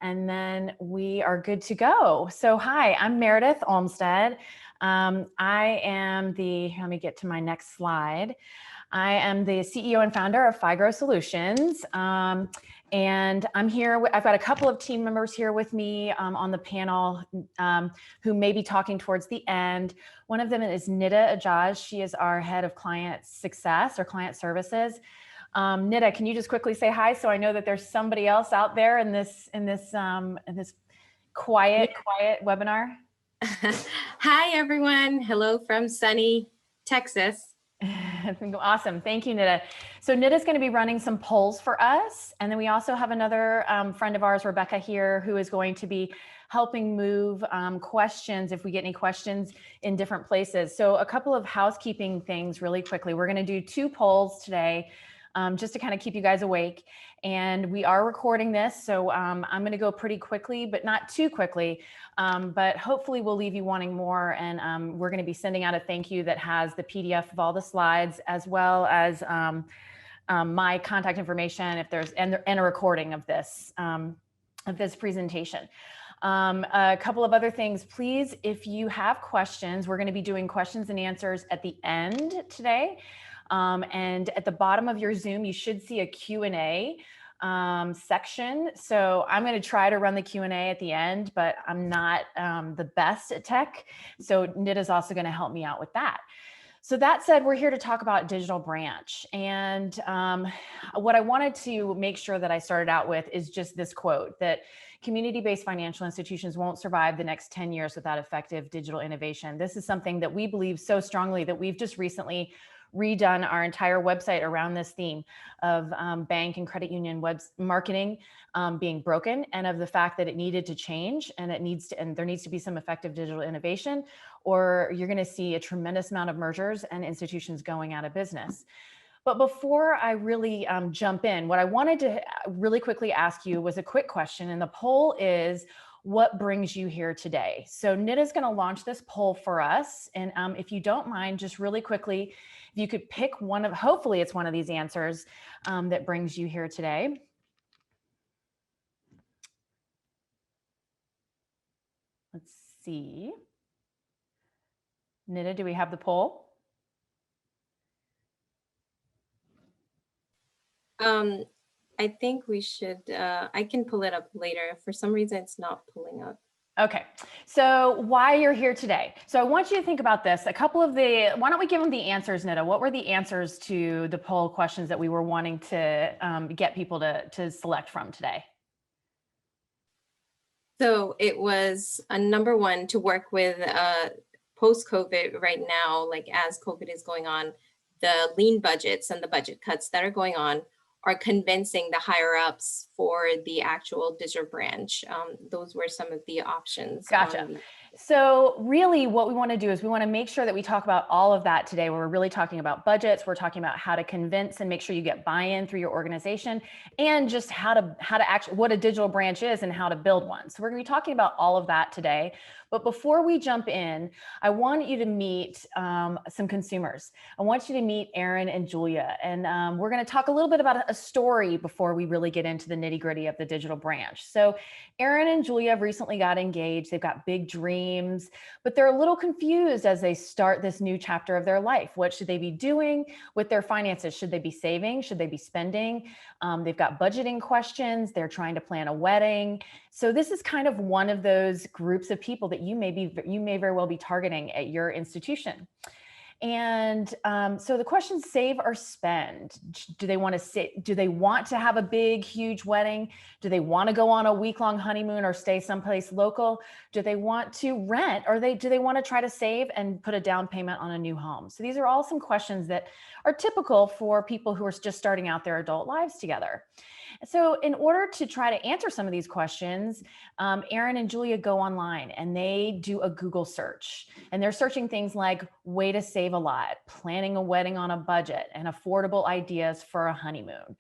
and then we are good to go. So hi, I'm Meredith Olmstead. I am let me get to my next slide. I am the CEO and founder of FIGRO Solutions. And I'm here, I've got a couple of team members here with me on the panel who may be talking towards the end. One of them is Nida Ajaj. She is our head of client success or client services. Nida, can you just quickly say hi so I know that there's somebody else out there in this quiet webinar? Hi, everyone. Hello from sunny Texas. Awesome. Thank you, Nida. So Nida's going to be running some polls for us. And then we also have another friend of ours, Rebecca, here, who is going to be helping move questions if we get any questions in different places. So a couple of housekeeping things really quickly. We're going to do 2 polls today just to kind of keep you guys awake. And we are recording this, so I'm going to go pretty quickly, but not too quickly. But hopefully we'll leave you wanting more. And we're going to be sending out a thank you that has the PDF of all the slides, as well as my contact information, if there's and a recording of this presentation. A couple of other things, please, if you have questions, we're going to be doing questions and answers at the end today. And at the bottom of your Zoom, you should see a Q&A section. So I'm going to try to run the Q&A at the end, but I'm not the best at tech. So Nida's also going to help me out with that. So that said, we're here to talk about digital branch. And what I wanted to make sure that I started out with is just this quote, that community-based financial institutions won't survive the next 10 years without effective digital innovation. This is something that we believe so strongly that we've just recently redone our entire website around this theme of bank and credit union web marketing being broken, and of the fact that it needed to change, and there needs to be some effective digital innovation, or you're going to see a tremendous amount of mergers and institutions going out of business. But before I really jump in, what I wanted to really quickly ask you was a quick question, and the poll is, what brings you here today? So Nida's going to launch this poll for us. And if you don't mind, just really quickly, if you could pick hopefully it's one of these answers that brings you here today. Let's see. Nida, do we have the poll? I think we should, I can pull it up later. For some reason, it's not pulling up. Okay, so why you're here today. So I want you to think about this. Why don't we give them the answers, Nida? What were the answers to the poll questions that we were wanting to get people to select from today? So it was number 1, to work with post-COVID right now, like as COVID is going on, the lean budgets and the budget cuts that are going on are convincing the higher ups for the actual digital branch. Those were some of the options. Gotcha. So really what we want to do is we want to make sure that we talk about all of that today. We're really talking about budgets. We're talking about how to convince and make sure you get buy-in through your organization, and just how to actually, what a digital branch is and how to build one. So we're going to be talking about all of that today. But before we jump in, I want you to meet some consumers. I want you to meet Aaron and Julia. And we're going to talk a little bit about a story before we really get into the nitty-gritty of the digital branch. So Aaron and Julia have recently got engaged. They've got big dreams, but they're a little confused as they start this new chapter of their life. What should they be doing with their finances? Should they be saving? Should they be spending? They've got budgeting questions. They're trying to plan a wedding. So this is kind of one of those groups of people that you may very well be targeting at your institution. And so the question, save or spend. Do they want to have a big, huge wedding? Do they want to go on a week-long honeymoon or stay someplace local? Do they want to rent, or do they want to try to save and put a down payment on a new home? So these are all some questions that are typical for people who are just starting out their adult lives together. So in order to try to answer some of these questions, Aaron and Julia go online and they do a Google search, and they're searching things like way to save a lot, planning a wedding on a budget, and affordable ideas for a honeymoon.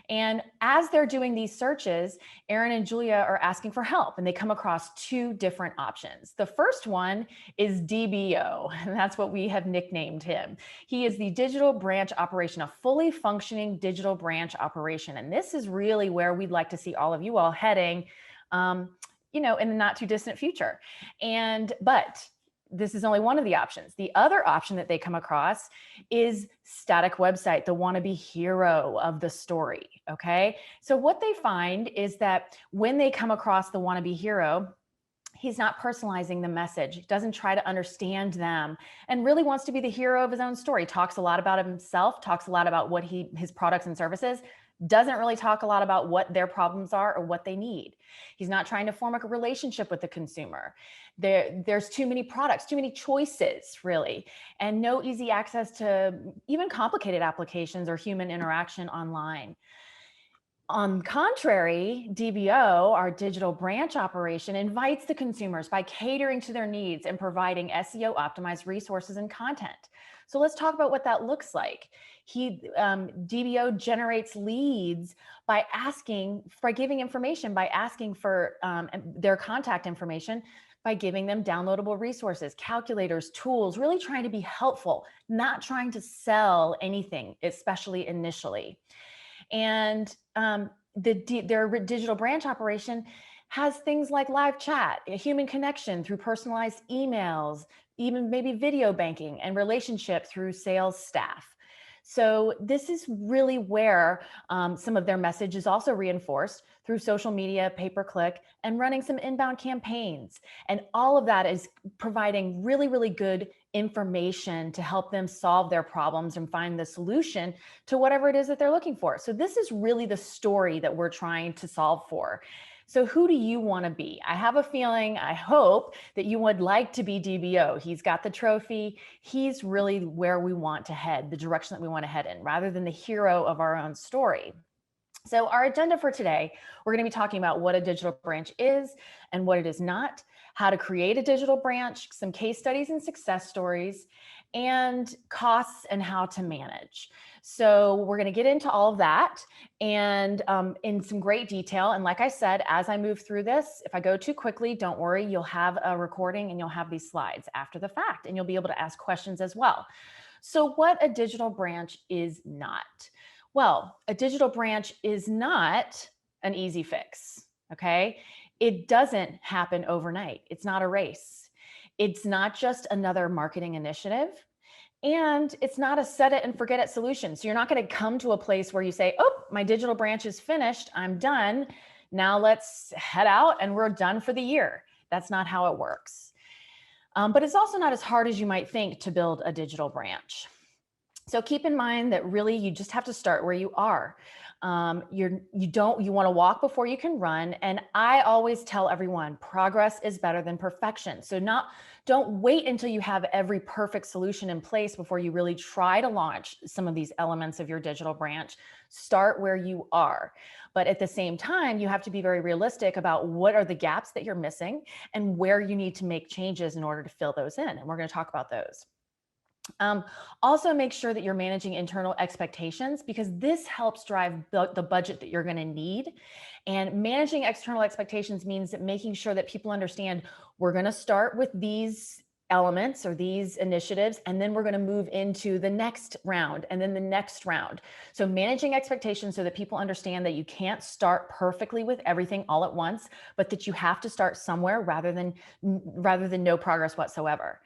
And as they're doing these searches, Aaron and Julia are asking for help, and they come across 2 different options. The first one is DBO, and that's what we have nicknamed him. He is the digital branch operation, a fully functioning digital branch operation. And this is really where we'd like to see all of you all heading in the not too distant future. But this is only one of the options. The other option that they come across is static website, the wannabe hero of the story. Okay. So what they find is that when they come across the wannabe hero, he's not personalizing the message, doesn't try to understand them, and really wants to be the hero of his own story. Talks a lot about himself, talks a lot about what his products and services, doesn't really talk a lot about what their problems are or what they need. He's not trying to form a relationship with the consumer. There's too many products, too many choices, really, and no easy access to even complicated applications or human interaction online. On the contrary, DBO, our digital branch operation, invites the consumers by catering to their needs and providing SEO optimized resources and content. So let's talk about what that looks like. DBO generates leads by giving information, by asking for their contact information, by giving them downloadable resources, calculators, tools, really trying to be helpful, not trying to sell anything, especially initially. And their digital branch operation has things like live chat, a human connection through personalized emails, even maybe video banking, and relationship through sales staff. So this is really where some of their message is also reinforced through social media, pay-per-click, and running some inbound campaigns. And all of that is providing really, really good information to help them solve their problems and find the solution to whatever it is that they're looking for. So this is really the story that we're trying to solve for. So who do you want to be? I have a feeling, I hope that you would like to be DBO. He's got the trophy. He's really where we want to head, the direction that we want to head in, rather than the hero of our own story. So our agenda for today, we're going to be talking about what a digital branch is and what it is not, how to create a digital branch, some case studies and success stories, and costs and how to manage. So we're going to get into all of that and in some great detail. And like I said, as I move through this, if I go too quickly, don't worry, you'll have a recording and you'll have these slides after the fact, and you'll be able to ask questions as well. So what a digital branch is not. Well, a digital branch is not an easy fix, okay? It doesn't happen overnight. It's not a race. It's not just another marketing initiative, and it's not a set it and forget it solution. So you're not going to come to a place where you say, oh, my digital branch is finished. I'm done. Now let's head out and we're done for the year. That's not how it works. But it's also not as hard as you might think to build a digital branch. So keep in mind that really you just have to start where you are. You want to walk before you can run. And I always tell everyone, progress is better than perfection. So don't wait until you have every perfect solution in place before you really try to launch some of these elements of your digital branch. Start where you are. But at the same time, you have to be very realistic about what are the gaps that you're missing and where you need to make changes in order to fill those in. And we're going to talk about those. Also make sure that you're managing internal expectations, because this helps drive the budget that you're going to need. And managing external expectations means that making sure that people understand we're going to start with these elements or these initiatives, and then we're going to move into the next round and then the next round. So managing expectations so that people understand that you can't start perfectly with everything all at once, but that you have to start somewhere rather than no progress whatsoever.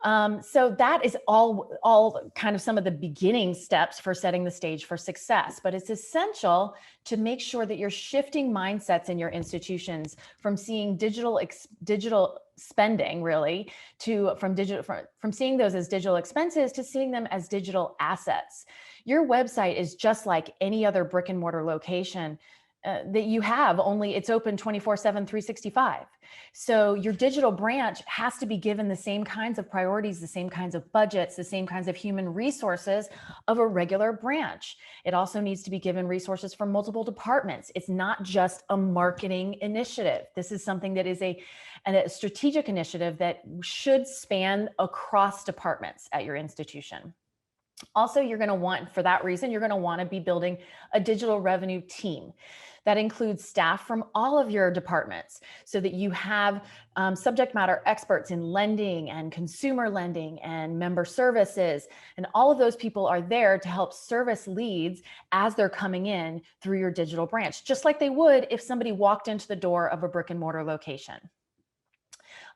So that is all kind of some of the beginning steps for setting the stage for success, but it's essential to make sure that you're shifting mindsets in your institutions from seeing digital spending really from seeing those as digital expenses to seeing them as digital assets. Your website is just like any other brick and mortar location that you have, only it's open 24/7, 365. So your digital branch has to be given the same kinds of priorities, the same kinds of budgets, the same kinds of human resources of a regular branch. It also needs to be given resources from multiple departments. It's not just a marketing initiative. This is something that is a strategic initiative that should span across departments at your institution. Also, you're going to want, for that reason, you're going to want to be building a digital revenue team. That includes staff from all of your departments so that you have subject matter experts in lending and consumer lending and member services. And all of those people are there to help service leads as they're coming in through your digital branch, just like they would if somebody walked into the door of a brick and mortar location.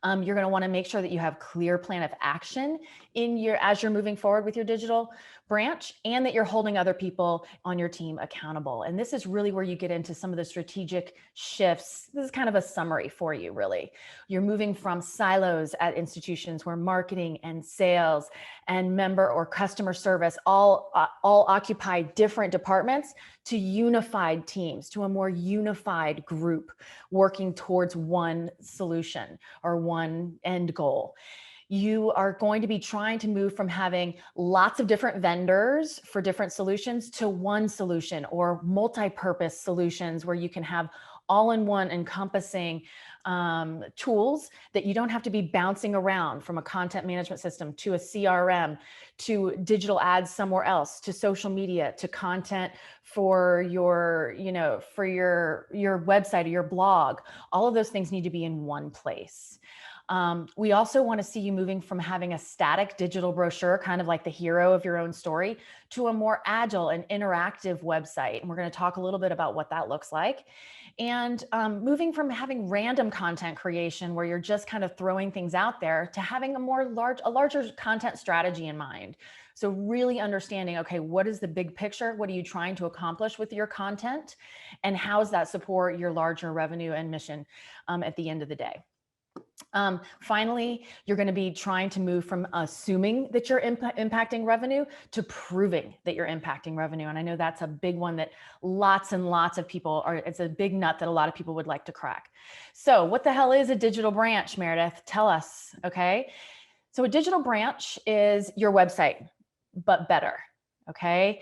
You're going to want to make sure that you have clear plan of action as you're moving forward with your digital branch, and that you're holding other people on your team accountable. And this is really where you get into some of the strategic shifts. This is kind of a summary for you, really. You're moving from silos at institutions where marketing and sales and member or customer service all occupy different departments, to unified teams, to a more unified group working towards one solution or one end goal. You are going to be trying to move from having lots of different vendors for different solutions to one solution, or multi-purpose solutions where you can have all-in-one encompassing tools that you don't have to be bouncing around from a content management system to a CRM, to digital ads somewhere else, to social media, to content for your, for your website or your blog. All of those things need to be in one place. We also want to see you moving from having a static digital brochure, kind of like the hero of your own story, to a more agile and interactive website. And we're going to talk a little bit about what that looks like. And moving from having random content creation where you're just kind of throwing things out there, to having a larger content strategy in mind. So really understanding, okay, what is the big picture? What are you trying to accomplish with your content? And how does that support your larger revenue and mission at the end of the day? Finally, you're going to be trying to move from assuming that you're impacting revenue to proving that you're impacting revenue. And I know that's a big one that lots and lots of people it's a big nut that a lot of people would like to crack. So what the hell is a digital branch, Meredith? Tell us, okay? So a digital branch is your website, but better, okay?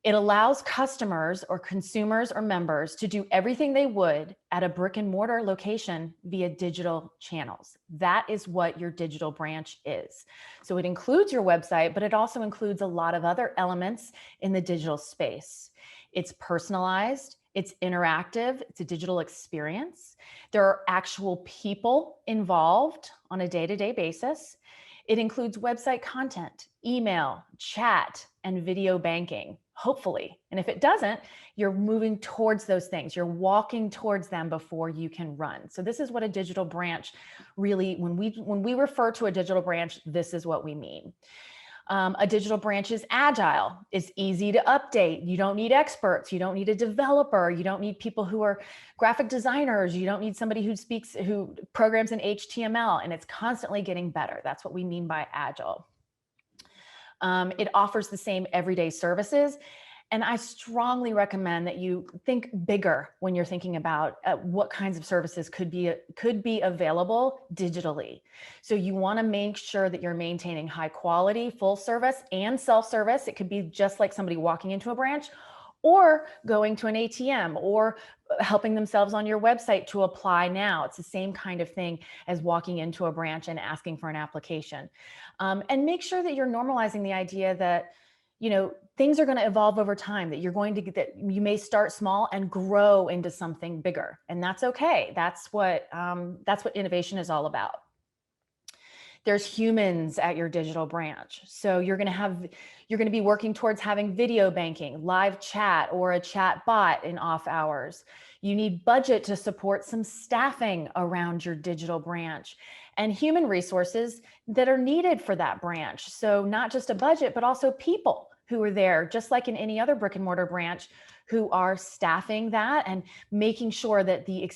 It allows customers or consumers or members to do everything they would at a brick and mortar location via digital channels. That is what your digital branch is. So it includes your website, but it also includes a lot of other elements in the digital space. It's personalized, it's interactive, it's a digital experience. There are actual people involved on a day-to-day basis. It includes website content, email, chat, and video banking, hopefully. And if it doesn't, you're moving towards those things. You're walking towards them before you can run. So this is what a digital branch really, when we refer to a digital branch, this is what we mean. A digital branch is agile, it's easy to update. You don't need experts. You don't need a developer. You don't need people who are graphic designers. You don't need somebody who programs in HTML, and it's constantly getting better. That's what we mean by agile. It offers the same everyday services. And I strongly recommend that you think bigger when you're thinking about what kinds of services could be available digitally. So you want to make sure that you're maintaining high quality, full service and self-service. It could be just like somebody walking into a branch, or going to an ATM, or helping themselves on your website to apply now. It's the same kind of thing as walking into a branch and asking for an application. And make sure that you're normalizing the idea that things are going to evolve over time, that you may start small and grow into something bigger. And that's okay. That's what innovation is all about. There's humans at your digital branch. So you're going to be working towards having video banking, live chat, or a chat bot in off hours. You need budget to support some staffing around your digital branch, and human resources that are needed for that branch. So not just a budget, but also people who are there, just like in any other brick and mortar branch, who are staffing that and making sure that the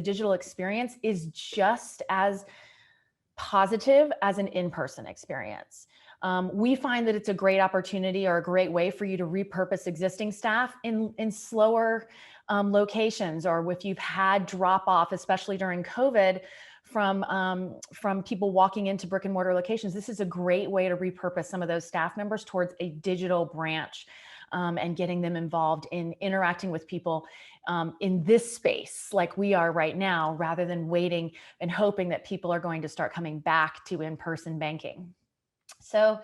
digital experience is just as positive as an in-person experience. We find that it's a great opportunity or a great way for you to repurpose existing staff in slower locations, or if you've had drop off, especially during COVID, from people walking into brick and mortar locations. This is a great way to repurpose some of those staff members towards a digital branch, and getting them involved in interacting with people in this space like we are right now, rather than waiting and hoping that people are going to start coming back to in-person banking. So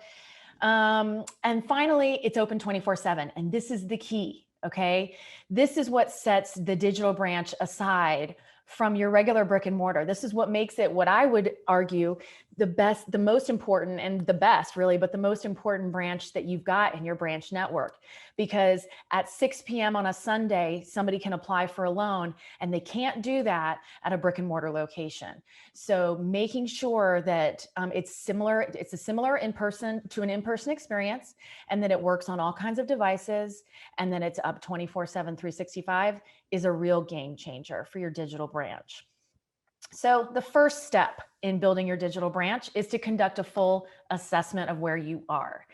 And finally, it's open 24/7. And this is the key. Okay. This is what sets the digital branch aside from your regular brick and mortar. This is what makes it, what I would argue, the best, the most important, and the best really, but the most important branch that you've got in your branch network. Because at 6 p.m. on a Sunday, somebody can apply for a loan, and they can't do that at a brick and mortar location. So making sure that it's a similar in-person to an in-person experience, and that it works on all kinds of devices, and then it's up 24/7, 365 is a real game changer for your digital branch. So the first step in building your digital branch is to conduct a full assessment of where you are.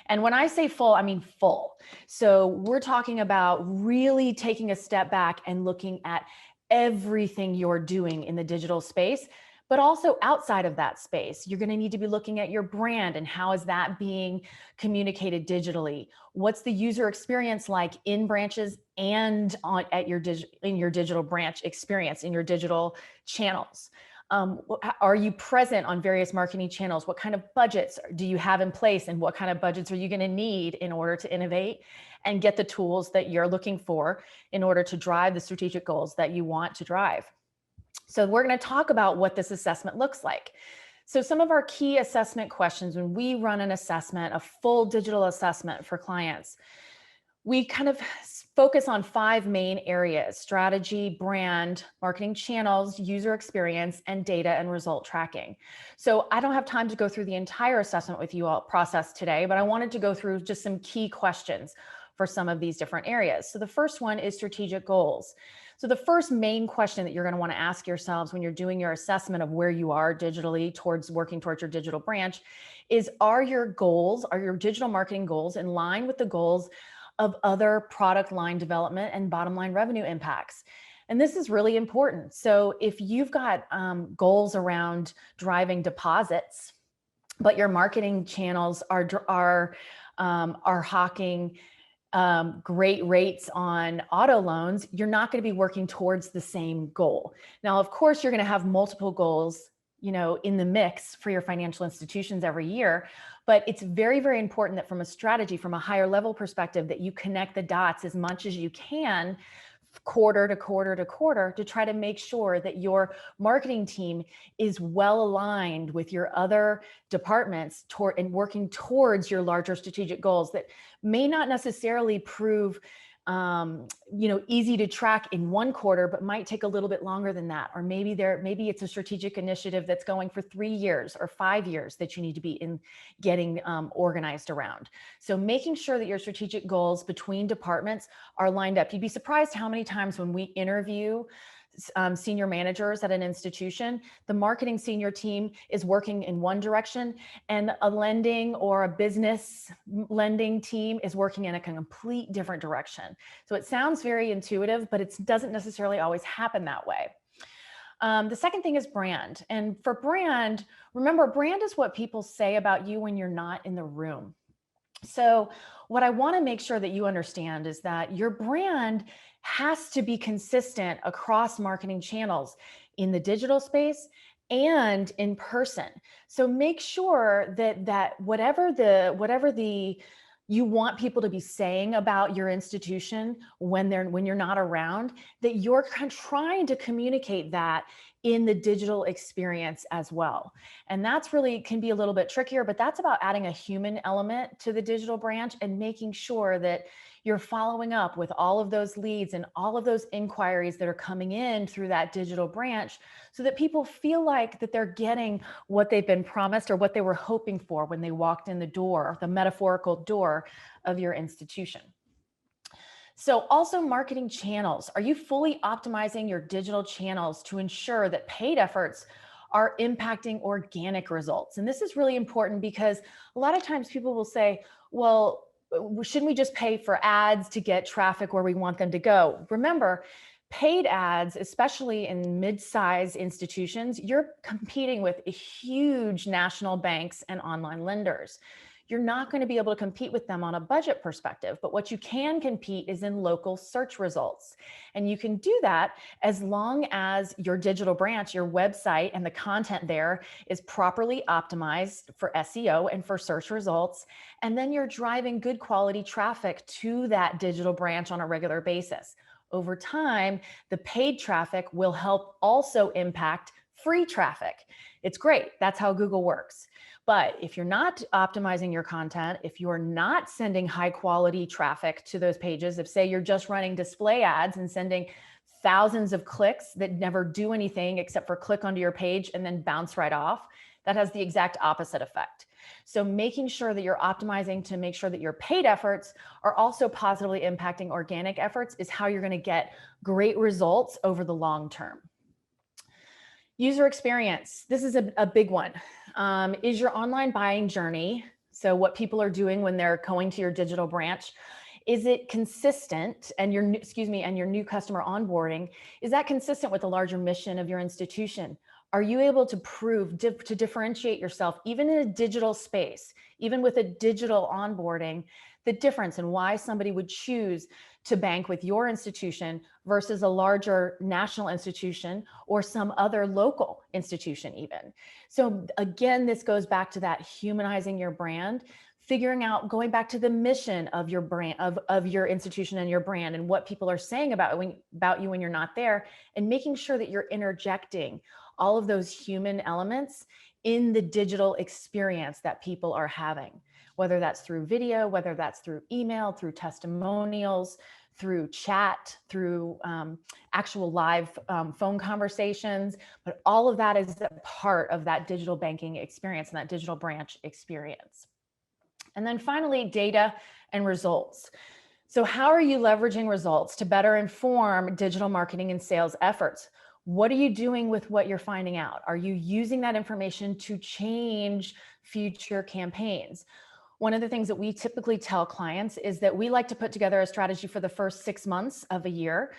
And when I say full, I mean full. So we're talking about really taking a step back and looking at everything you're doing in the digital space, but also outside of that space. You're going to need to be looking at your brand and how is that being communicated digitally? What's the user experience like in branches and at your in your digital branch experience, in your digital channels? Are you present on various marketing channels? What kind of budgets do you have in place, and what kind of budgets are you going to need in order to innovate and get the tools that you're looking for in order to drive the strategic goals that you want to drive? So we're going to talk about what this assessment looks like. So some of our key assessment questions when we run an assessment, a full digital assessment for clients, we kind of focus on 5 main areas: strategy, brand, marketing channels, user experience, and data and result tracking. So I don't have time to go through the entire assessment with you all process today, but I wanted to go through just some key questions for some of these different areas. So the first one is strategic goals. So the first main question that you're going to want to ask yourselves when you're doing your assessment of where you are digitally towards working towards your digital branch is, are your goals, are your digital marketing goals in line with the goals of other product line development and bottom line revenue impacts? And this is really important. So if you've got goals around driving deposits, but your marketing channels are hawking great rates on auto loans, you're not going to be working towards the same goal. Now, of course, you're going to have multiple goals, in the mix for your financial institutions every year. But it's very, very important that from a strategy, from a higher level perspective, that you connect the dots as much as you can quarter to quarter to quarter to try to make sure that your marketing team is well aligned with your other departments and working towards your larger strategic goals that may not necessarily prove easy to track in one quarter, but might take a little bit longer than that. Or maybe it's a strategic initiative that's going for 3 years or 5 years that you need to be in getting organized around. So making sure that your strategic goals between departments are lined up. You'd be surprised how many times when we interview senior managers at an institution, the marketing senior team is working in one direction and a lending or a business lending team is working in a complete different direction. So it sounds very intuitive, but it doesn't necessarily always happen that way. The second thing is brand. And for brand, remember, brand is what people say about you when you're not in the room. So what I want to make sure that you understand is that your brand has to be consistent across marketing channels in the digital space and in person. So make sure that whatever you want people to be saying about your institution when you're not around, that you're trying to communicate that in the digital experience as well. And that's really can be a little bit trickier, but that's about adding a human element to the digital branch and making sure that you're following up with all of those leads and all of those inquiries that are coming in through that digital branch so that people feel like that they're getting what they've been promised or what they were hoping for when they walked in the door, the metaphorical door of your institution. So also marketing channels. Are you fully optimizing your digital channels to ensure that paid efforts are impacting organic results? And this is really important because a lot of times people will say, well, shouldn't we just pay for ads to get traffic where we want them to go? Remember, paid ads, especially in mid-size institutions, you're competing with huge national banks and online lenders. you're not going to be able to compete with them on a budget perspective. But what you can compete is in local search results. And you can do that as long as your digital branch, your website, and the content there is properly optimized for SEO and for search results. And then you're driving good quality traffic to that digital branch on a regular basis. Over time, the paid traffic will help also impact free traffic. It's great. That's how Google works. But if you're not optimizing your content, if you're not sending high quality traffic to those pages, if say you're just running display ads and sending thousands of clicks that never do anything except for click onto your page and then bounce right off, that has the exact opposite effect. So making sure that you're optimizing to make sure that your paid efforts are also positively impacting organic efforts is how you're going to get great results over the long term. User experience. This is a big one. Is your online buying journey, so what people are doing when they're going to your digital branch, is it consistent, and your new customer onboarding, is that consistent with the larger mission of your institution? Are you able to prove to differentiate yourself, even in a digital space, even with a digital onboarding, the difference in why somebody would choose to bank with your institution versus a larger national institution or some other local institution even? So again, this goes back to that humanizing your brand, figuring out, going back to the mission of your brand, of your institution and your brand, and what people are saying about you when you're not there, and making sure that you're interjecting all of those human elements in the digital experience that people are having, whether that's through video, whether that's through email, through testimonials, through chat, through actual live phone conversations. But all of that is a part of that digital banking experience and that digital branch experience. And then finally, data and results. So how are you leveraging results to better inform digital marketing and sales efforts? What are you doing with what you're finding out? Are you using that information to change future campaigns? One of the things that we typically tell clients is that we like to put together a strategy for the first 6 months of a year.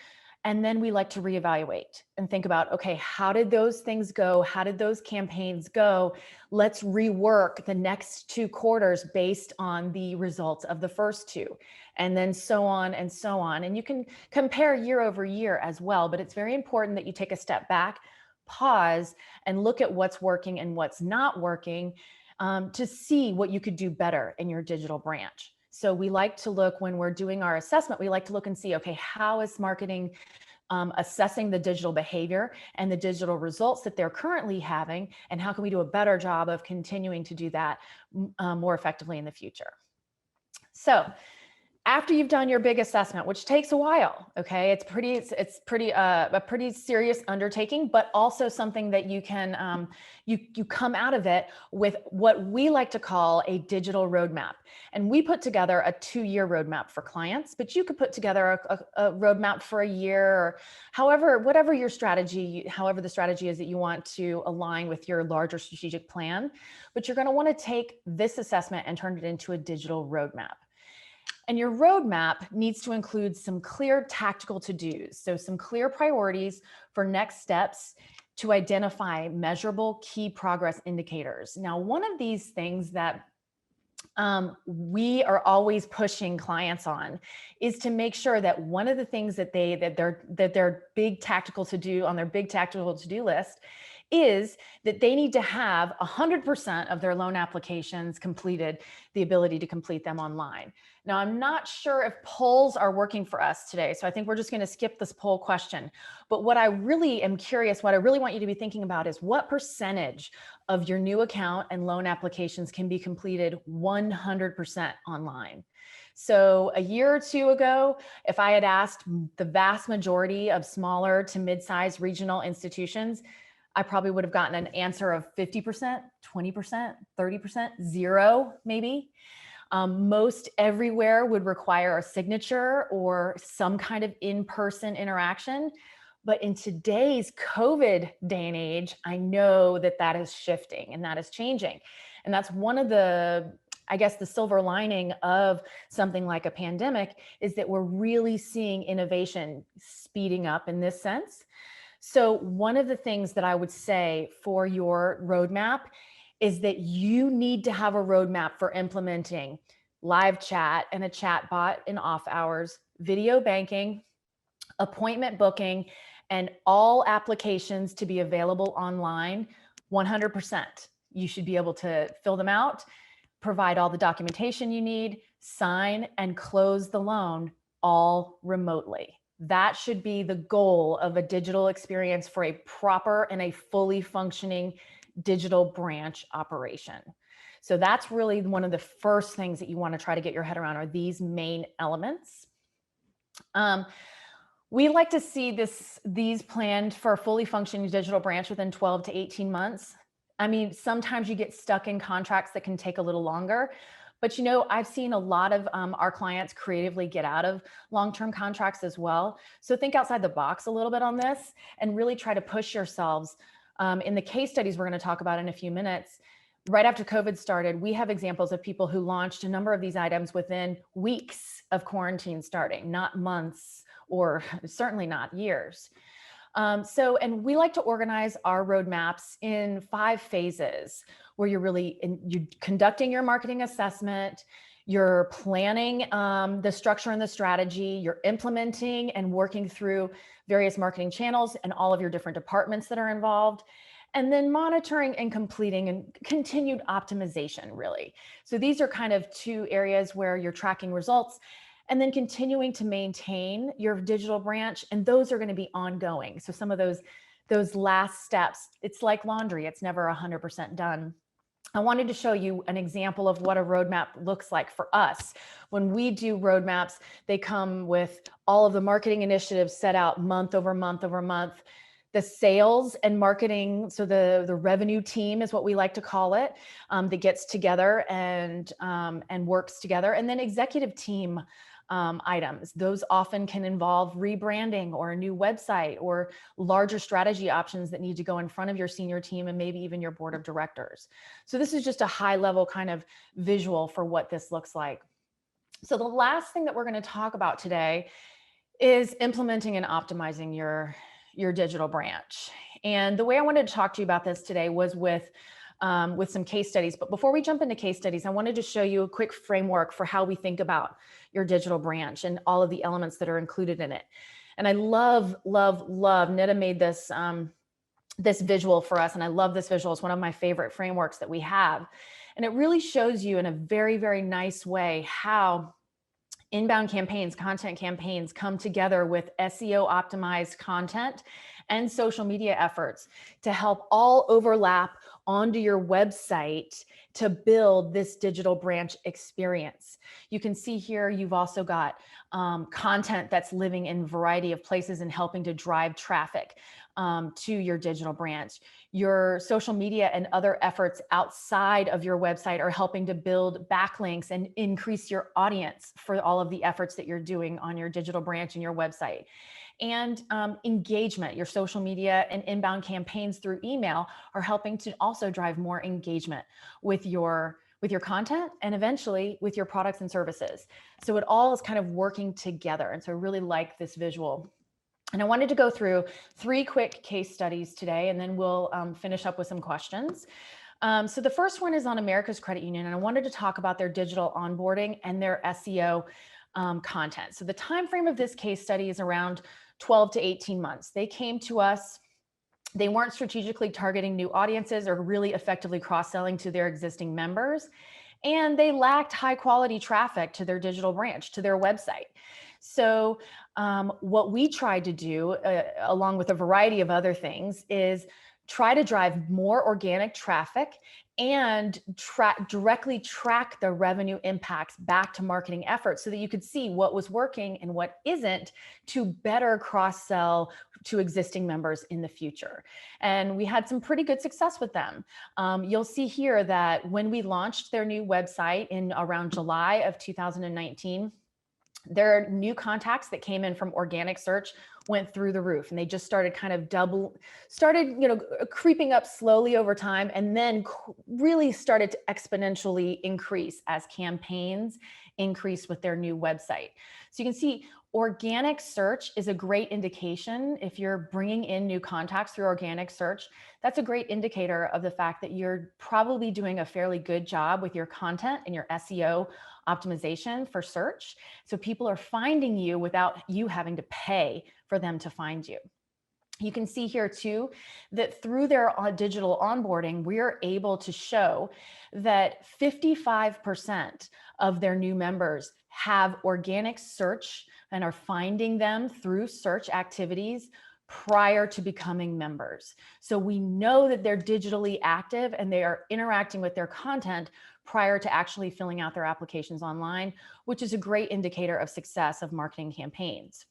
And then we like to reevaluate and think about, okay, how did those things go? How did those campaigns go? Let's rework the next 2 quarters based on the results of the first 2, and then so on and so on. And you can compare year over year as well, but it's very important that you take a step back, pause, and look at what's working and what's not working, to see what you could do better in your digital branch. So we like to look, when we're doing our assessment, we like to look and see, okay, how is marketing assessing the digital behavior and the digital results that they're currently having, and how can we do a better job of continuing to do that more effectively in the future? So after you've done your big assessment, which takes a while, okay, it's a pretty serious undertaking, but also something that you can you come out of it with what we like to call a digital roadmap. And we put together a 2-year roadmap for clients, but you could put together a roadmap for a year, or whatever your strategy, however the strategy is that you want to align with your larger strategic plan. But you're going to want to take this assessment and turn it into a digital roadmap. And your roadmap needs to include some clear tactical to-dos. So some clear priorities for next steps to identify measurable key progress indicators. Now, one of these things that we are always pushing clients on is to make sure that one of the things that their big tactical to-do on their big tactical to-do list is that they need to have 100% of their loan applications completed, the ability to complete them online. Now, I'm not sure if polls are working for us today, so I think we're just going to skip this poll question. But what I really am curious, what I really want you to be thinking about is what percentage of your new account and loan applications can be completed 100% online. So a year or 2 ago, if I had asked the vast majority of smaller to mid-sized regional institutions, I probably would have gotten an answer of 50%, 20%, 30%, 0 maybe. Most everywhere would require a signature or some kind of in-person interaction. But in today's COVID day and age, I know that that is shifting and that is changing. And that's one of the, I guess, the silver lining of something like a pandemic, is that we're really seeing innovation speeding up in this sense. So one of the things that I would say for your roadmap is that you need to have a roadmap for implementing live chat and a chat bot in off hours, video banking, appointment booking, and all applications to be available online 100%. You should be able to fill them out, provide all the documentation you need, sign and close the loan all remotely. That should be the goal of a digital experience for a proper and a fully functioning digital branch operation. So that's really one of the first things that you want to try to get your head around are these main elements. We like to see these planned for a fully functioning digital branch within 12 to 18 months. I mean, sometimes you get stuck in contracts that can take a little longer, but I've seen a lot of our clients creatively get out of long-term contracts as well. So think outside the box a little bit on this and really try to push yourselves. In the case studies we're going to talk about in a few minutes, right after COVID started, we have examples of people who launched a number of these items within weeks of quarantine starting, not months or certainly not years. And we like to organize our roadmaps in 5 phases where you're conducting your marketing assessment, you're planning the structure and the strategy, you're implementing and working through various marketing channels and all of your different departments that are involved, and then monitoring and completing and continued optimization, really. So these are kind of 2 areas where you're tracking results and then continuing to maintain your digital branch. And those are going to be ongoing. So some of those last steps, it's like laundry. It's never 100% done. I wanted to show you an example of what a roadmap looks like for us. When we do roadmaps, they come with all of the marketing initiatives set out month over month over month. The sales and marketing, so the revenue team is what we like to call it, that gets together and works together. And then executive team items. Those often can involve rebranding or a new website or larger strategy options that need to go in front of your senior team and maybe even your board of directors. So this is just a high level kind of visual for what this looks like. So the last thing that we're going to talk about today is implementing and optimizing your digital branch. And the way I wanted to talk to you about this today was with some case studies. But before we jump into case studies, I wanted to show you a quick framework for how we think about your digital branch and all of the elements that are included in it. And I love, Nita made this, this visual for us. And I love this visual. It's one of my favorite frameworks that we have. And it really shows you in a very, very nice way how inbound campaigns, content campaigns come together with SEO optimized content and social media efforts to help all overlap onto your website to build this digital branch experience. You can see here, you've also got content that's living in a variety of places and helping to drive traffic to your digital branch. Your social media and other efforts outside of your website are helping to build backlinks and increase your audience for all of the efforts that you're doing on your digital branch and your website. And engagement, your social media and inbound campaigns through email are helping to also drive more engagement with your content and eventually with your products and services. So it all is kind of working together. And so I really like this visual. And I wanted to go through 3 quick case studies today, and then we'll finish up with some questions. So the first one is on America's Credit Union, and I wanted to talk about their digital onboarding and their SEO content. So the time frame of this case study is around 12 to 18 months. They came to us. They weren't strategically targeting new audiences or really effectively cross-selling to their existing members. And they lacked high quality traffic to their digital branch, to their website. So what we tried to do, along with a variety of other things, is try to drive more organic traffic and directly track the revenue impacts back to marketing efforts so that you could see what was working and what isn't to better cross-sell to existing members in the future. And we had some pretty good success with them. You'll see here that when we launched their new website in around July of 2019, their new contacts that came in from organic search went through the roof, and they just started kind of creeping up slowly over time, and then really started to exponentially increase as campaigns increased with their new website. So you can see Organic search is a great indication. If you're bringing in new contacts through organic search, that's a great indicator of the fact that you're probably doing a fairly good job with your content and your SEO optimization for search. So people are finding you without you having to pay for them to find you. You can see here too that through their digital onboarding, we're able to show that 55% of their new members have organic search and are finding them through search activities prior to becoming members. So we know that they're digitally active and they are interacting with their content prior to actually filling out their applications online, which is a great indicator of success of marketing campaigns.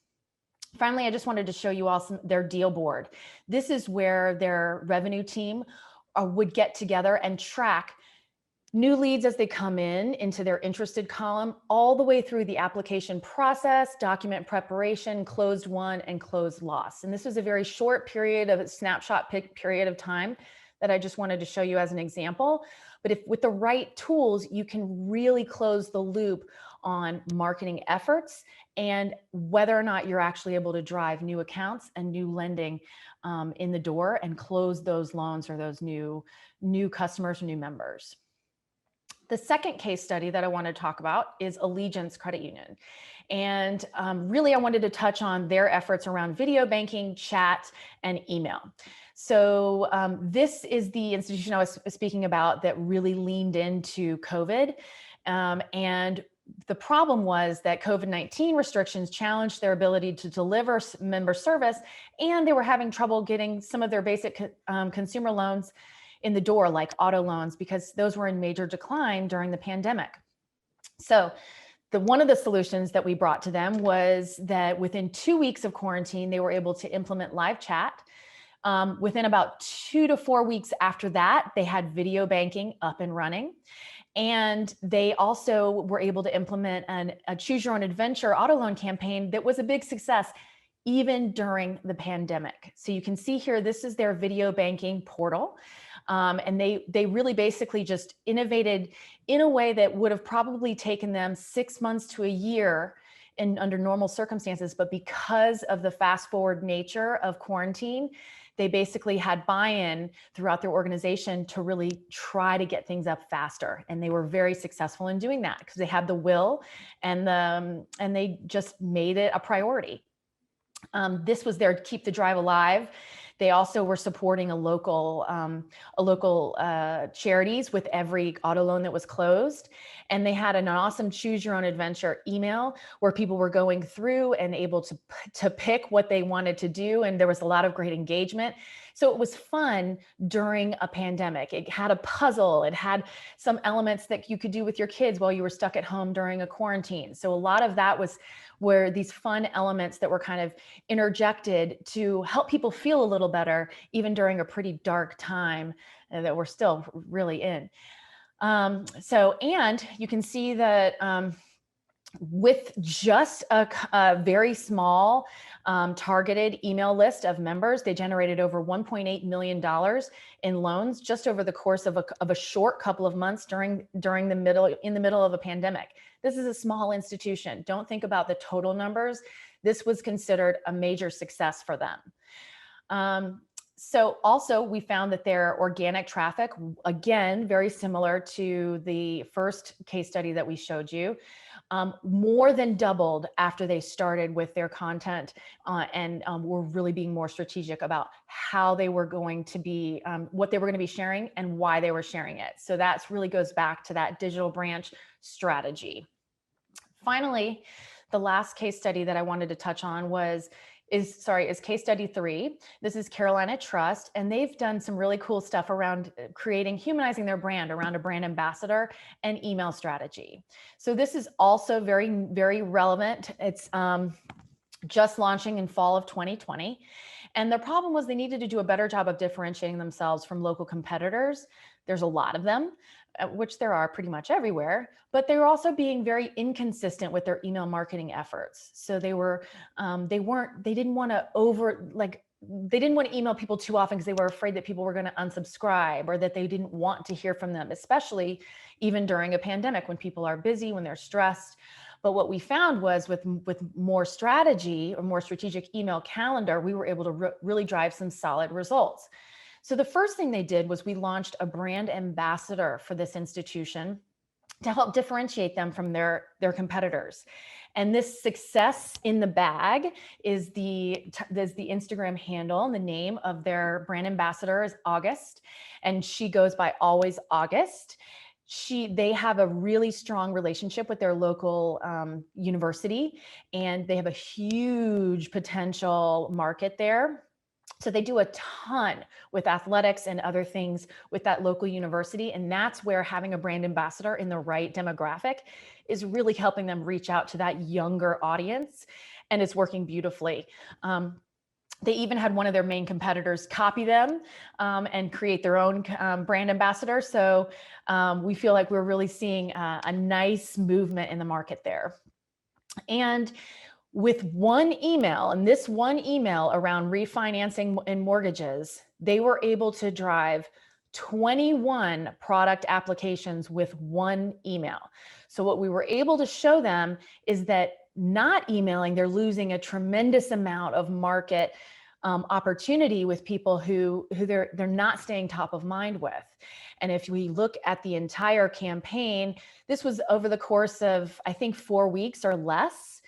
Finally, I just wanted to show you all their deal board. This is where their revenue team would get together and track new leads as they come into their interested column, all the way through the application process, document preparation, closed won, and closed loss. And this was a very short period of a snapshot period of time that I just wanted to show you as an example. But if with the right tools, you can really close the loop on marketing efforts and whether or not you're actually able to drive new accounts and new lending in the door and close those loans or those new customers or new members. The second case study that I want to talk about is Allegiance Credit Union. And really, I wanted to touch on their efforts around video banking, chat, and email. So this is the institution I was speaking about that really leaned into COVID. And the problem was that COVID-19 restrictions challenged their ability to deliver member service, and they were having trouble getting some of their basic consumer loans in the door, like auto loans, because those were in major decline during the pandemic. So one of the solutions that we brought to them was that within 2 weeks of quarantine, they were able to implement live chat. Within about 2 to 4 weeks after that, they had video banking up and running. And they also were able to implement a choose your own adventure auto loan campaign that was a big success even during the pandemic. So you can see here, this is their video banking portal. And they really basically just innovated in a way that would have probably taken them 6 months to a year under normal circumstances. But because of the fast forward nature of quarantine, they basically had buy-in throughout their organization to really try to get things up faster. And they were very successful in doing that because they had the will and they just made it a priority. This was their Keep the Drive Alive. They also were supporting a local charities with every auto loan that was closed. And they had an awesome choose your own adventure email where people were going through and able to pick what they wanted to do. And there was a lot of great engagement. So it was fun during a pandemic. It had a puzzle. It had some elements that you could do with your kids while you were stuck at home during a quarantine. So a lot of that was where these fun elements that were kind of interjected to help people feel a little better, even during a pretty dark time that we're still really in. And you can see that with just a very small targeted email list of members, they generated over $1.8 million in loans just over the course of a short couple of months in the middle of a pandemic. This is a small institution. Don't think about the total numbers. This was considered a major success for them. So also we found that their organic traffic, again, very similar to the first case study that we showed you, more than doubled after they started with their content and were really being more strategic about how they were going to be, what they were going to be sharing and why they were sharing it. So that really goes back to that digital branch strategy. Finally, the last case study that I wanted to touch on is case study 3. This is Carolina Trust, and they've done some really cool stuff around humanizing their brand around a brand ambassador and email strategy. So this is also very, very relevant. It's just launching in fall of 2020. And the problem was they needed to do a better job of differentiating themselves from local competitors. There's a lot of them, which there are pretty much everywhere, but they were also being very inconsistent with their email marketing efforts. So they didn't want to email people too often because they were afraid that people were going to unsubscribe or that they didn't want to hear from them, especially even during a pandemic when people are busy, when they're stressed. But what we found was with more strategy or more strategic email calendar, we were able to really drive some solid results. So the first thing they did was we launched a brand ambassador for this institution to help differentiate them from their competitors. And this success in the bag is the Instagram handle, and the name of their brand ambassador is August, and she goes by Always August. They have a really strong relationship with their local university, and they have a huge potential market there. So they do a ton with athletics and other things with that local university. And that's where having a brand ambassador in the right demographic is really helping them reach out to that younger audience. And it's working beautifully. They even had one of their main competitors copy them and create their own brand ambassador. So we feel like we're really seeing a nice movement in the market there. And with one email, and this one email around refinancing and mortgages, they were able to drive 21 product applications with one email. So what we were able to show them is that not emailing, they're losing a tremendous amount of market opportunity with people who they're not staying top of mind with. And if we look at the entire campaign, this was over the course of, I think, 4 weeks or less.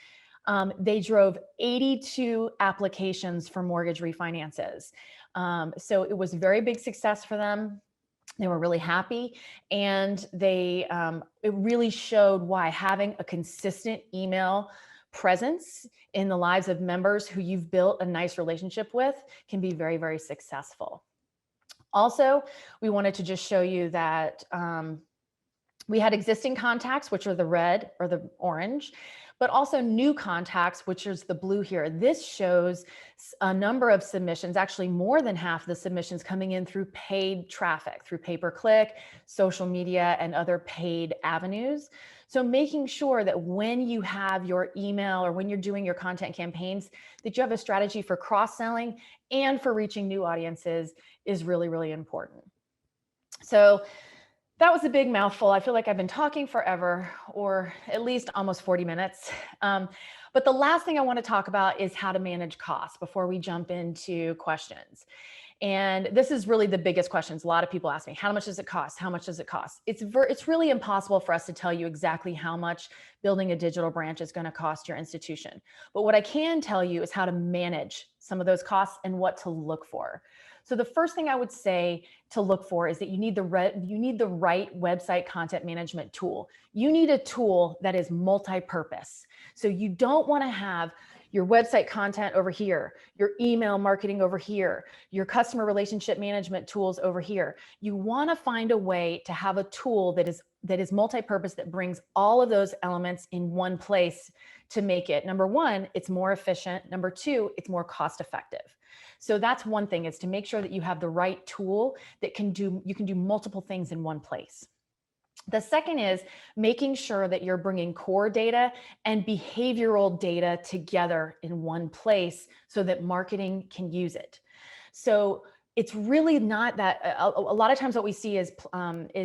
They drove 82 applications for mortgage refinances. So it was a very big success for them. They were really happy, and it really showed why having a consistent email presence in the lives of members who you've built a nice relationship with can be very, very successful. Also, we wanted to just show you that we had existing contacts, which are the red or the orange, but also new contacts, which is the blue here. This shows a number of submissions, actually more than half of the submissions coming in through paid traffic, through pay-per-click, social media, and other paid avenues. So making sure that when you have your email or when you're doing your content campaigns, that you have a strategy for cross-selling and for reaching new audiences is really, really important. So that was a big mouthful. I feel like I've been talking forever, or at least almost 40 minutes. But the last thing I want to talk about is how to manage costs before we jump into questions. And this is really the biggest questions. A lot of people ask me, how much does it cost? How much does it cost? It's really impossible for us to tell you exactly how much building a digital branch is going to cost your institution. But what I can tell you is how to manage some of those costs and what to look for. So the first thing I would say to look for is that you need the right website content management tool. You need a tool that is multi-purpose. So you don't want to have your website content over here, your email marketing over here, your customer relationship management tools over here. You want to find a way to have a tool that is multi-purpose, that brings all of those elements in one place to make it, number one, it's more efficient. Number two, it's more cost effective. So that's one thing, is to make sure that you have the right tool that you can do multiple things in one place. The second is making sure that you're bringing core data and behavioral data together in one place so that marketing can use it. So it's really not that, a lot of times what we see is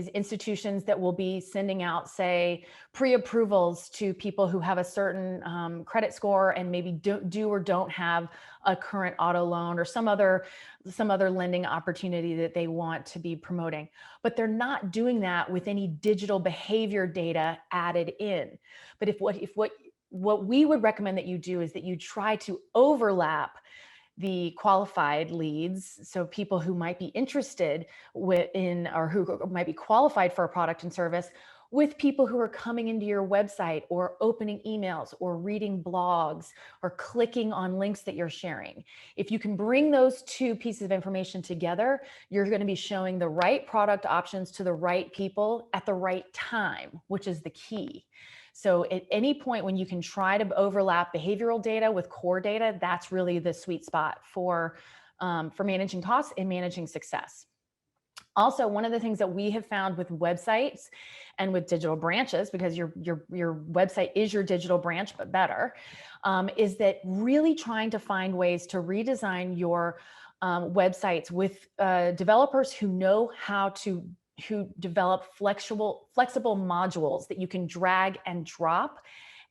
institutions that will be sending out, say, pre-approvals to people who have a certain credit score and maybe do or don't have a current auto loan or some other lending opportunity that they want to be promoting. But they're not doing that with any digital behavior data added in. But what we would recommend that you do is that you try to overlap the qualified leads, so people who might be interested in or who might be qualified for a product and service, with people who are coming into your website or opening emails or reading blogs or clicking on links that you're sharing. If you can bring those two pieces of information together, you're going to be showing the right product options to the right people at the right time, which is the key. So at any point when you can try to overlap behavioral data with core data, that's really the sweet spot for managing costs and managing success. Also, one of the things that we have found with websites and with digital branches, because your website is your digital branch, but better, is that really trying to find ways to redesign your websites with developers who know how to develop flexible modules that you can drag and drop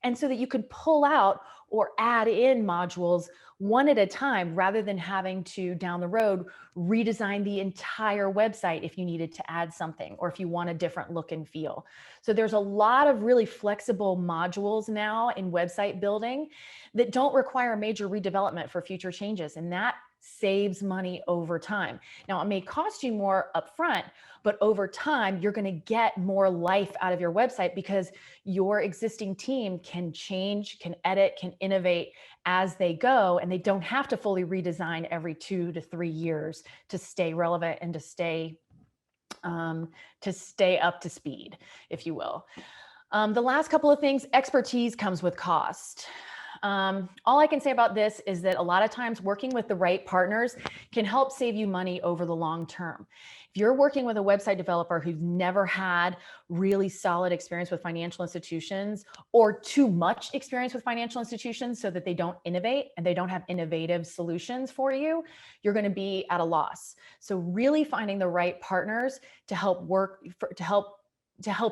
And so that you can pull out or add in modules one at a time, rather than having to down the road redesign the entire website if you needed to add something, or if you want a different look and feel. So there's a lot of really flexible modules now in website building that don't require major redevelopment for future changes. And that saves money over time. Now, it may cost you more upfront, but over time, you're going to get more life out of your website because your existing team can change, can edit, can innovate as they go, and they don't have to fully redesign every 2 to 3 years to stay relevant and to stay up to speed, if you will. The last couple of things, expertise comes with cost. All I can say about this is that a lot of times working with the right partners can help save you money over the long term. If you're working with a website developer who's never had really solid experience with financial institutions, or too much experience with financial institutions so that they don't innovate and they don't have innovative solutions for you, you're going to be at a loss. So really finding the right partners to help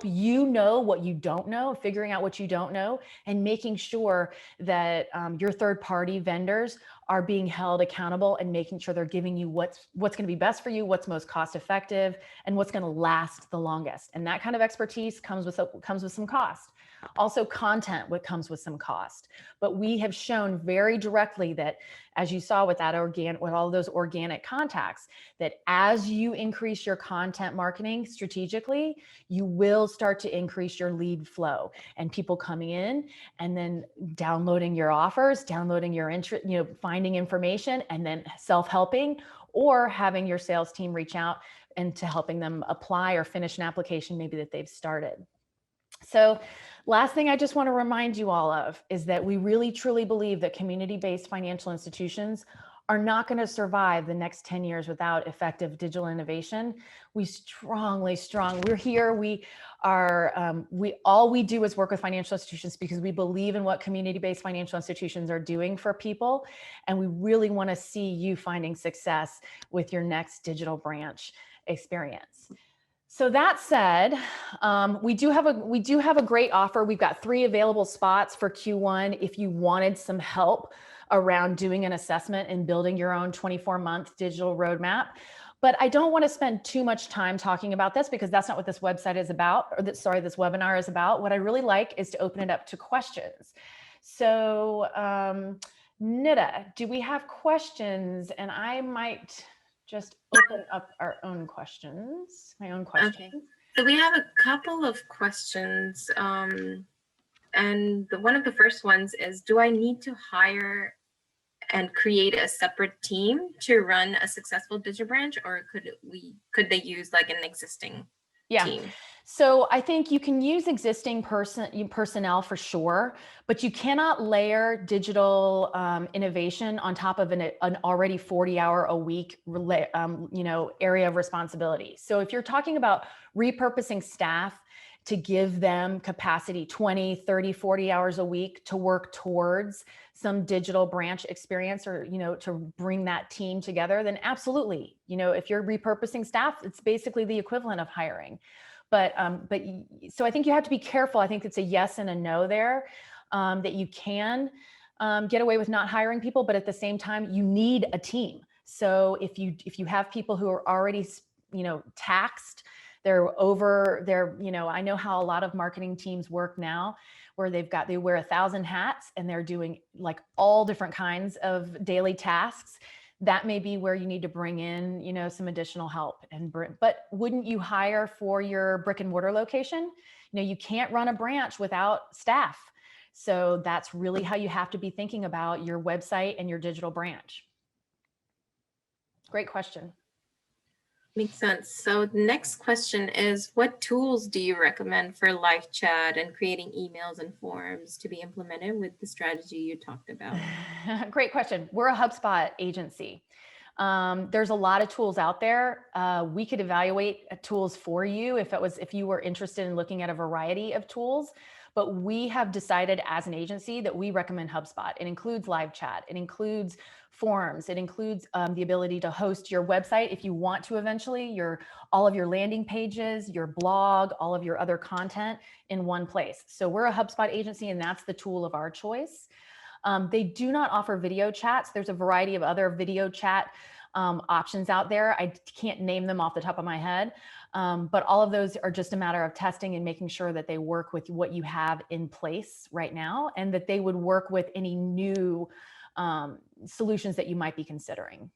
you know what you don't know, figuring out what you don't know, and making sure that your third-party vendors are being held accountable and making sure they're giving you what's going to be best for you, what's most cost-effective, and what's going to last the longest. And that kind of expertise comes with some cost. Also, content comes with some cost. But we have shown very directly that, as you saw with all those organic contacts, that as you increase your content marketing strategically, you will start to increase your lead flow and people coming in and then downloading your offers, downloading your interest, finding information, and then self-helping, or having your sales team reach out and to helping them apply or finish an application maybe that they've started. So last thing I just want to remind you all of is that we really truly believe that community-based financial institutions are not going to survive the next 10 years without effective digital innovation. We're here. All we do is work with financial institutions because we believe in what community-based financial institutions are doing for people. And we really want to see you finding success with your next digital branch experience. So that said, we do have a great offer. We've got 3 available spots for Q1 if you wanted some help around doing an assessment and building your own 24-month digital roadmap. But I don't want to spend too much time talking about this because that's not what this website is about, this webinar is about. What I really like is to open it up to questions. So Nita, do we have questions? And I might just open up my own questions. Okay. So we have a couple of questions. And one of the first ones is, do I need to hire and create a separate team to run a successful digital branch, or could they use like an existing team? So I think you can use existing personnel for sure, but you cannot layer digital innovation on top of an already 40-hour-a-week area of responsibility. So if you're talking about repurposing staff to give them capacity 20, 30, 40 hours a week to work towards some digital branch experience, or, to bring that team together, then absolutely. If you're repurposing staff, it's basically the equivalent of hiring. But so I think you have to be careful. I think it's a yes and a no there, that you can get away with not hiring people, but at the same time, you need a team. So if you have people who are already, taxed, I know how a lot of marketing teams work now, where they wear 1,000 hats and they're doing like all different kinds of daily tasks. That may be where you need to bring in, some additional help. But wouldn't you hire for your brick and mortar location? You can't run a branch without staff. So that's really how you have to be thinking about your website and your digital branch. Great question. Makes sense. So the next question is, what tools do you recommend for live chat and creating emails and forms to be implemented with the strategy you talked about? Great question. We're a HubSpot agency. There's a lot of tools out there. We could evaluate tools for you if you were interested in looking at a variety of tools. But we have decided as an agency that we recommend HubSpot. It includes live chat. It includes forms. It includes the ability to host your website if you want to eventually, all of your landing pages, your blog, all of your other content in one place. So we're a HubSpot agency, and that's the tool of our choice. They do not offer video chats. There's a variety of other video chat options out there. I can't name them off the top of my head, but all of those are just a matter of testing and making sure that they work with what you have in place right now, and that they would work with any new solutions that you might be considering.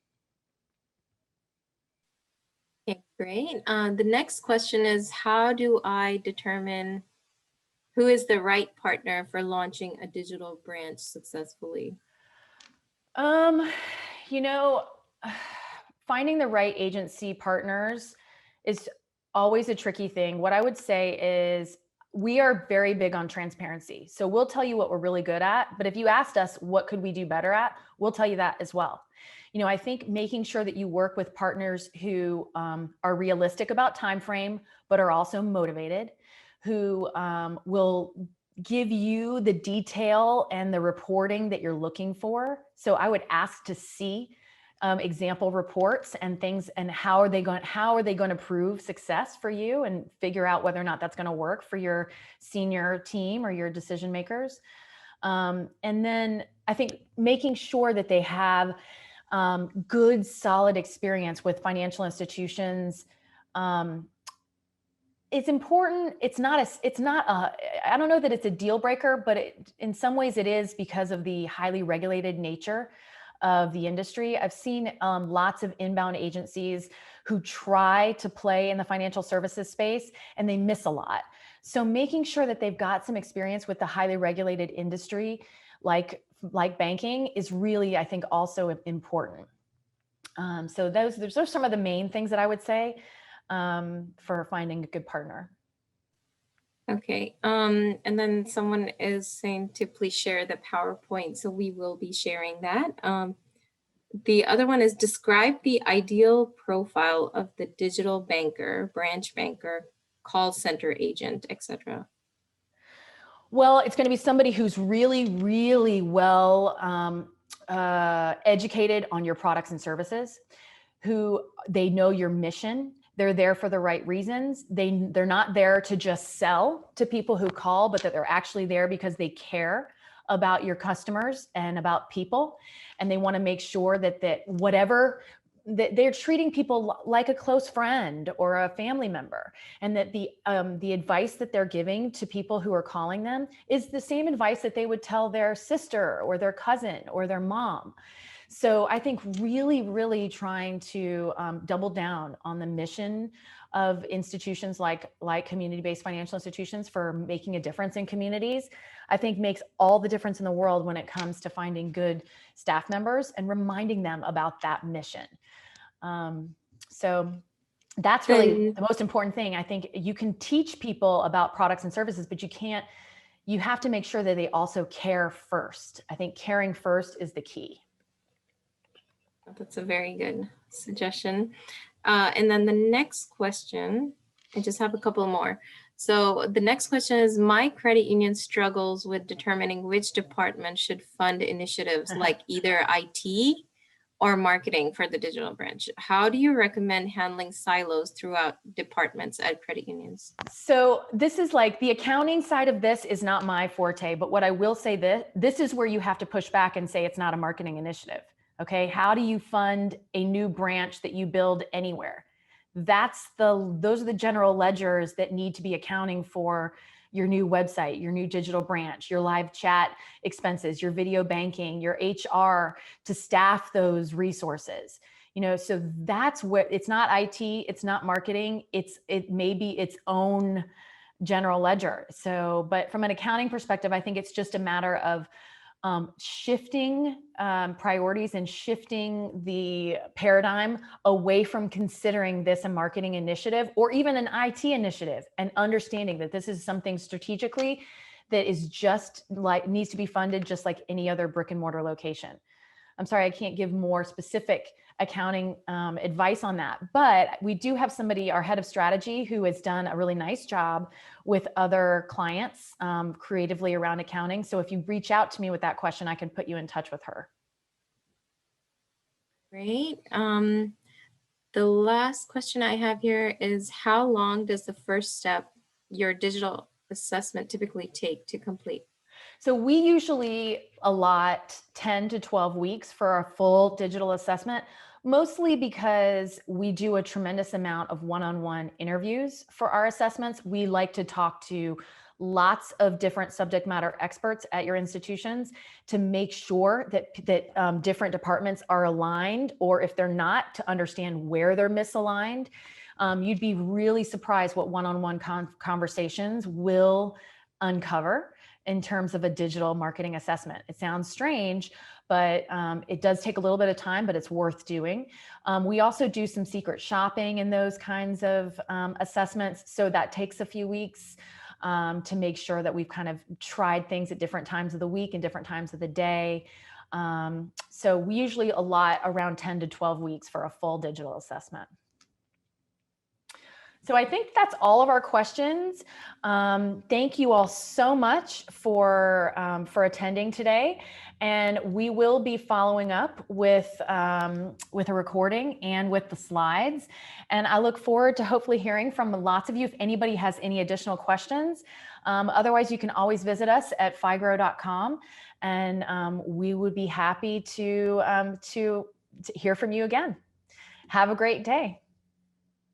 Okay, great. The next question is, how do I determine who is the right partner for launching a digital branch successfully? You know, finding the right agency partners is always a tricky thing. What I would say is we are very big on transparency. So we'll tell you what we're really good at, but if you asked us what could we do better at, we'll tell you that as well. You know, I think making sure that you work with partners who are realistic about time frame, but are also motivated, who will give you the detail and the reporting that you're looking for. So I would ask to see example reports and things, and how are they going to prove success for you, and figure out whether or not that's going to work for your senior team or your decision makers. And then I think making sure that they have good, solid experience with financial institutions. It's important. It's not I don't know that it's a deal breaker, but in some ways it is, because of the highly regulated nature of the industry. I've seen lots of inbound agencies who try to play in the financial services space, and they miss a lot. So making sure that they've got some experience with the highly regulated industry, like banking, is really, I think, also important. So those are some of the main things that I would say for finding a good partner. Okay. And then someone is saying to please share the PowerPoint, so we will be sharing that. The other one is, describe the ideal profile of the digital banker, branch banker, call center agent, etc. Well, it's going to be somebody who's really, really well educated on your products and services, who they know your mission. They're there for the right reasons. They're not there to just sell to people who call, but that they're actually there because they care about your customers and about people. And they want to make sure that they're treating people like a close friend or a family member, and that the advice that they're giving to people who are calling them is the same advice that they would tell their sister or their cousin or their mom. So I think really, really trying to double down on the mission of institutions like community-based financial institutions for making a difference in communities, I think makes all the difference in the world when it comes to finding good staff members and reminding them about that mission. So that's really the most important thing. I think you can teach people about products and services, but you have to make sure that they also care first. I think caring first is the key. That's a very good suggestion. And then the next question, I just have a couple more. So the next question is, my credit union struggles with determining which department should fund initiatives like either IT or marketing for the digital branch. How do you recommend handling silos throughout departments at credit unions? So this is like the accounting side of this is not my forte, but what I will say, this is where you have to push back and say it's not a marketing initiative. Okay, how do you fund a new branch that you build anywhere? Those are the general ledgers that need to be accounting for your new website, your new digital branch, your live chat expenses, your video banking, your HR to staff those resources. So that's what, it's not IT, it's not marketing, it may be its own general ledger. So, but from an accounting perspective, I think it's just a matter of shifting priorities and shifting the paradigm away from considering this a marketing initiative or even an IT initiative, and understanding that this is something strategically that is just like needs to be funded just like any other brick and mortar location. I'm sorry, I can't give more specific accounting advice on that, but we do have somebody, our head of strategy, who has done a really nice job with other clients creatively around accounting. So if you reach out to me with that question, I can put you in touch with her. Great. The last question I have here is how long does the first step, your digital assessment, typically take to complete? So we usually allot 10 to 12 weeks for a full digital assessment, mostly because we do a tremendous amount of one-on-one interviews for our assessments. We like to talk to lots of different subject matter experts at your institutions to make sure that different departments are aligned, or if they're not, to understand where they're misaligned. You'd be really surprised what one-on-one conversations will uncover in terms of a digital marketing assessment. It sounds strange, but it does take a little bit of time, but it's worth doing. We also do some secret shopping in those kinds of assessments. So that takes a few weeks to make sure that we've kind of tried things at different times of the week and different times of the day. So we usually allot around 10 to 12 weeks for a full digital assessment. So I think that's all of our questions. Thank you all so much for attending today, and we will be following up with a recording and with the slides. And I look forward to hopefully hearing from lots of you if anybody has any additional questions. Otherwise, you can always visit us at figrow.com, and we would be happy to hear from you again. Have a great day.